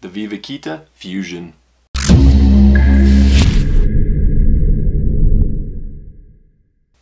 the VivaKita Fusion.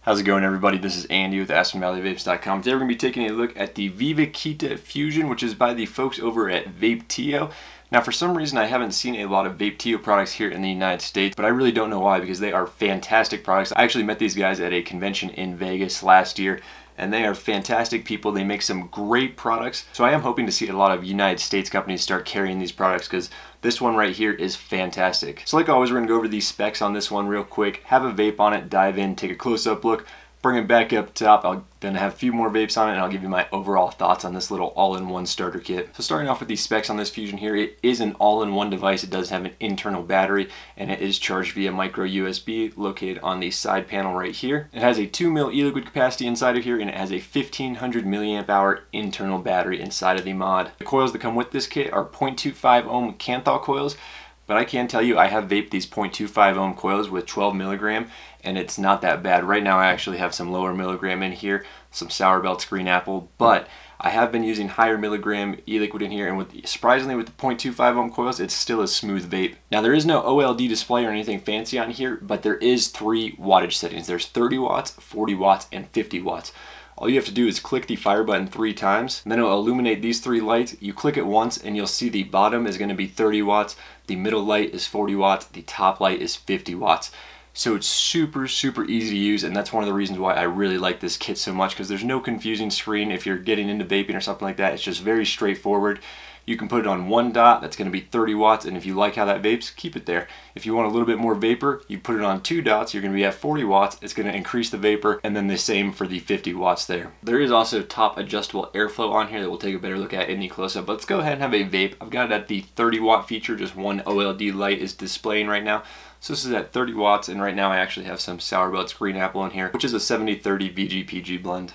How's it going, everybody? This is Andy with AspenValleyVapes.com. Today we're going to be taking a look at the VivaKita Fusion, which is by the folks over at VapeTio. Now, for some reason, I haven't seen a lot of VapeTio products here in the United States, but I really don't know why, because they are fantastic products. I actually met these guys at a convention in Vegas last year, and they are fantastic people. They make some great products. So I am hoping to see a lot of United States companies start carrying these products, because this one right here is fantastic. So like always, we're gonna go over these specs on this one real quick, have a vape on it, dive in, take a close-up look, bring it back up top. I'll then have a few more vapes on it, and I'll give you my overall thoughts on this little all-in-one starter kit. So starting off with these specs on this Fusion here, it is an all-in-one device. It does have an internal battery, and it is charged via micro USB located on the side panel right here. It has a 2 mil e-liquid capacity inside of here, and it has a 1500 milliamp hour internal battery inside of the mod. The coils that come with this kit are 0.25 ohm kanthal coils. But I can tell you, I have vaped these 0.25 ohm coils with 12 milligram, and it's not that bad. Right now I actually have some lower milligram in here, some Sour Belts Green Apple, but I have been using higher milligram e-liquid in here, and surprisingly with the 0.25 ohm coils, it's still a smooth vape. Now, there is no OLD display or anything fancy on here, but there is 3 wattage settings. There's 30 watts, 40 watts, and 50 watts. All you have to do is click the fire button 3 times, and then it'll illuminate these 3 lights. You click it once and you'll see the bottom is going to be 30 watts, the middle light is 40 watts, the top light is 50 watts. So it's super easy to use, and that's one of the reasons why I really like this kit so much, because there's no confusing screen if you're getting into vaping or something like that. It's just very straightforward. You can put it on one dot, that's going to be 30 watts, and if you like how that vapes, keep it there. If you want a little bit more vapor, you put it on 2 dots, you're going to be at 40 watts, it's going to increase the vapor, and then the same for the 50 watts there. There is also top adjustable airflow on here that we'll take a better look at in the close-up, but let's go ahead and have a vape. I've got it at the 30 watt feature, just one OLD light is displaying right now. So this is at 30 watts, and right now I actually have some Sour Belts Green Apple in here, which is a 70-30 VGPG blend.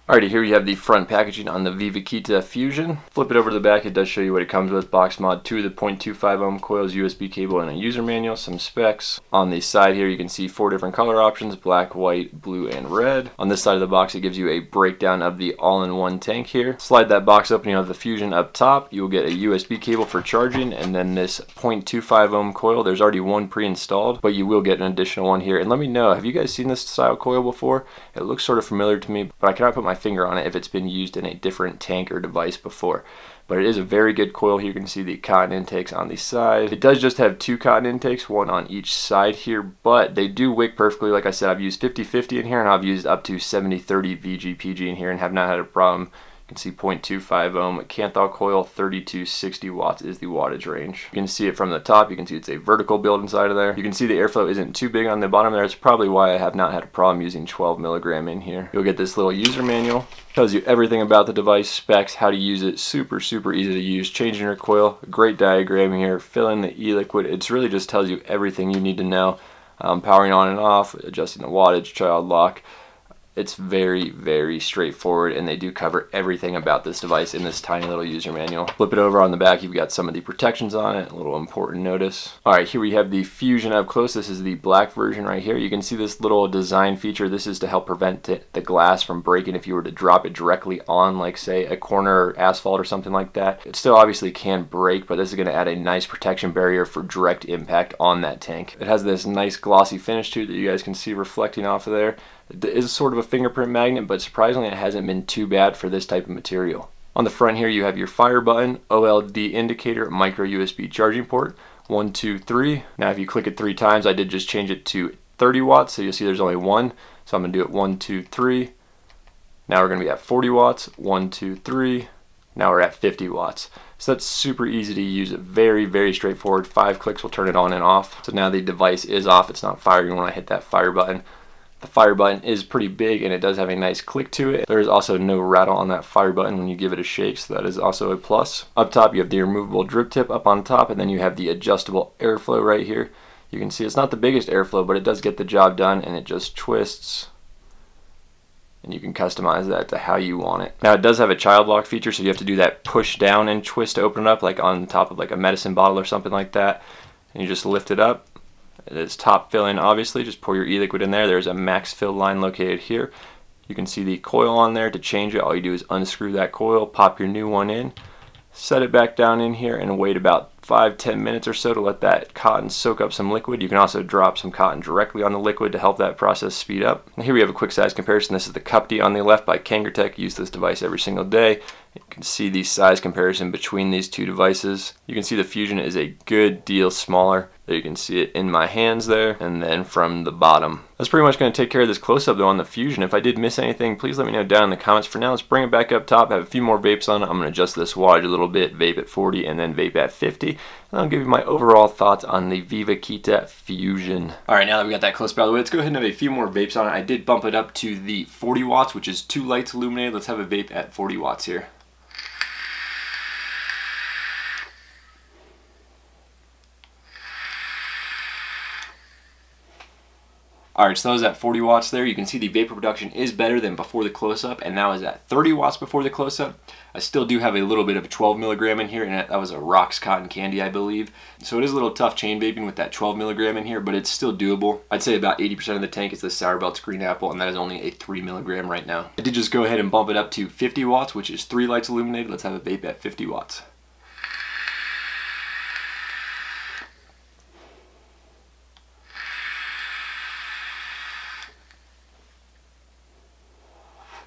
Alrighty, here you have the front packaging on the VivaKita Fusion. Flip it over to the back, it does show you what it comes with. Box mod, 2 of the 0.25 ohm coils, USB cable, and a user manual, some specs. On the side here you can see 4 different color options, black, white, blue, and red. On this side of the box it gives you a breakdown of the all-in-one tank here. Slide that box open, you have the Fusion up top. You will get a USB cable for charging, and then this 0.25 ohm coil. There's already one pre-installed, but you will get an additional one here. And let me know, have you guys seen this style coil before? It looks sort of familiar to me, but I cannot put my finger on it if it's been used in a different tank or device before. But it is a very good coil. Here you can see the cotton intakes on the side. It does just have 2 cotton intakes, one on each side here, but they do wick perfectly. Like I said, I've used 50-50 in here, and I've used up to 70-30 VGPG in here and have not had a problem. You can see 0.25 ohm kanthal coil, 30 to 60 watts is the wattage range. You can see it from the top. You can see it's a vertical build inside of there. You can see the airflow isn't too big on the bottom there. It's probably why I have not had a problem using 12 milligram in here. You'll get this little user manual. Tells you everything about the device, specs, how to use it. Super easy to use. Changing your coil, great diagram here. Fill in the e-liquid. It really just tells you everything you need to know. Powering on and off, adjusting the wattage, child lock. It's very straightforward, and they do cover everything about this device in this tiny little user manual. Flip it over on the back, you've got some of the protections on it, a little important notice. Alright, here we have the Fusion up close. This is the black version right here. You can see this little design feature. This is to help prevent the glass from breaking if you were to drop it directly on, like say, a corner or asphalt or something like that. It still obviously can break, but this is going to add a nice protection barrier for direct impact on that tank. It has this nice glossy finish to it that you guys can see reflecting off of there. It is sort of a fingerprint magnet, but surprisingly it hasn't been too bad for this type of material. On the front here you have your fire button, OLD indicator, micro USB charging port, 1, 2, 3. Now if you click it 3 times, I did just change it to 30 watts, so you'll see there's only 1. So I'm going to do it 1, 2, 3. Now we're going to be at 40 watts, 1, 2, 3. Now we're at 50 watts. So that's super easy to use, very straightforward. 5 clicks will turn it on and off. So now the device is off, it's not firing when I hit that fire button. The fire button is pretty big, and it does have a nice click to it. There is also no rattle on that fire button when you give it a shake, so that is also a plus. Up top you have the removable drip tip up on top, and then you have the adjustable airflow right here. You can see it's not the biggest airflow, but it does get the job done, and it just twists. And you can customize that to how you want it. Now it does have a child lock feature, so you have to do that push down and twist to open it up, like on top of like a medicine bottle or something like that. And you just lift it up, It is top fill-in, obviously. Just pour your e-liquid in there. There's a max fill line located here. You can see the coil on there. To change it, all you do is unscrew that coil, pop your new one in, set it back down in here, and wait about 5-10 minutes or so to let that cotton soak up some liquid. You can also drop some cotton directly on the liquid to help that process speed up. And here we have a quick size comparison. This is the Cup D on the left by Kangartech. Use this device every single day. You can see the size comparison between these two devices. You can see the Fusion is a good deal smaller. There you can see it in my hands there, and then from the bottom. That's pretty much going to take care of this close-up though on the Fusion. If I did miss anything, please let me know down in the comments. For now, let's bring it back up top, have a few more vapes on it. I'm going to adjust this wattage a little bit, vape at 40 and then vape at 50. And I'll give you my overall thoughts on the VivaKita Fusion. Alright, now that we got that close out of the way, let's go ahead and have a few more vapes on it. I did bump it up to the 40 watts, which is 2 lights illuminated. Let's have a vape at 40 watts here. Alright, so that was at 40 watts there. You can see the vapor production is better than before the close-up, and now is at 30 watts before the close-up. I still do have a little bit of a 12 milligram in here, and that was a Rocks Cotton Candy, I believe. So it is a little tough chain vaping with that 12 milligram in here, but it's still doable. I'd say about 80% of the tank is the Sour Belts Green Apple, and that is only a 3 milligram right now. I did just go ahead and bump it up to 50 watts, which is 3 lights illuminated. Let's have a vape at 50 watts.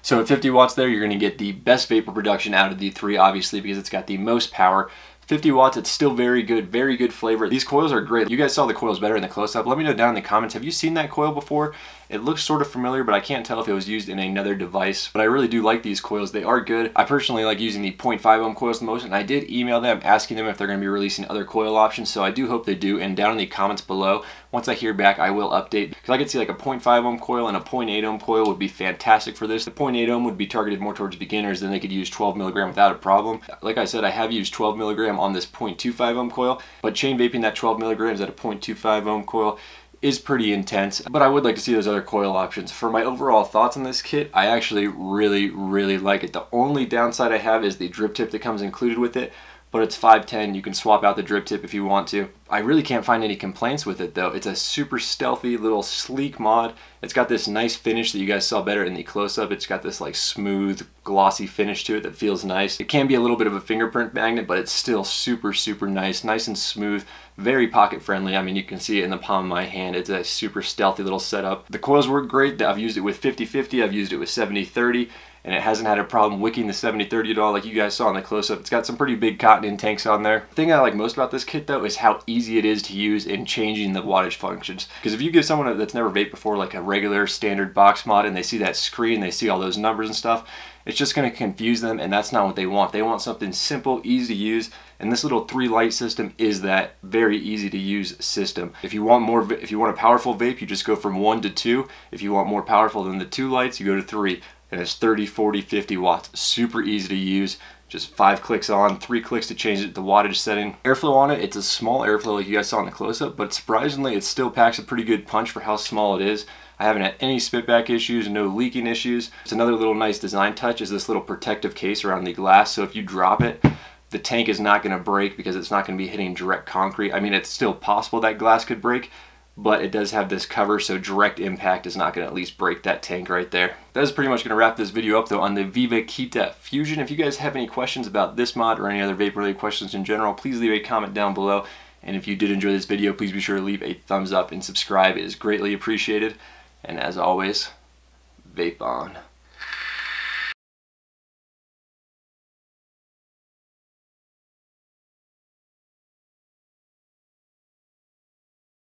So at 50 watts there, you're going to get the best vapor production out of the three, obviously, because it's got the most power. 50 watts, it's still very good flavor. These coils are great. You guys saw the coils better in the close-up. Let me know down in the comments, have you seen that coil before? It looks sort of familiar, but I can't tell if it was used in another device. But I really do like these coils. They are good. I personally like using the 0.5 ohm coils the most, and I did email them asking them if they're going to be releasing other coil options, so I do hope they do. And down in the comments below, once I hear back, I will update. Because I could see like a 0.5 ohm coil and a 0.8 ohm coil would be fantastic for this. The 0.8 ohm would be targeted more towards beginners, then they could use 12 milligram without a problem. Like I said, I have used 12 milligram on this 0.25 ohm coil, but chain vaping that 12 milligrams at a 0.25 ohm coil is pretty intense, but I would like to see those other coil options. For my overall thoughts on this kit, I actually really like it. The only downside I have is the drip tip that comes included with it, but it's 510. You can swap out the drip tip if you want to. I really can't find any complaints with it though. It's a super stealthy little sleek mod. It's got this nice finish that you guys saw better in the close-up. It's got this like smooth, glossy finish to it that feels nice. It can be a little bit of a fingerprint magnet, but it's still super nice and smooth. Very pocket friendly. I mean, you can see it in the palm of my hand. It's a super stealthy little setup. The coils work great. I've used it with 50-50. I've used it with 70-30. And it hasn't had a problem wicking the 70-30 at all, like you guys saw in the close-up. It's got some pretty big cotton in tanks on there. The thing I like most about this kit though is how easy it is to use in changing the wattage functions. Because if you give someone that's never vaped before like a regular standard box mod and they see that screen, they see all those numbers and stuff, it's just going to confuse them, and that's not what they want. They want something simple, easy to use, and this little 3 light system is that very easy to use system. If you want a powerful vape, you just go from 1 to 2. If you want more powerful than the 2 lights, you go to 3. And it's 30, 40, 50 watts. Super easy to use. Just 5 clicks on, 3 clicks to change it to wattage setting. Airflow on it, it's a small airflow like you guys saw in the close-up, but surprisingly it still packs a pretty good punch for how small it is. I haven't had any spitback issues, no leaking issues. It's another little nice design touch is this little protective case around the glass, so if you drop it, the tank is not going to break because it's not going to be hitting direct concrete. I mean, it's still possible that glass could break, but it does have this cover, so direct impact is not going to at least break that tank right there. That is pretty much going to wrap this video up though on the VivaKita Fusion. If you guys have any questions about this mod or any other vape related questions in general, please leave a comment down below. And if you did enjoy this video, please be sure to leave a thumbs up and subscribe. It is greatly appreciated. And as always, vape on.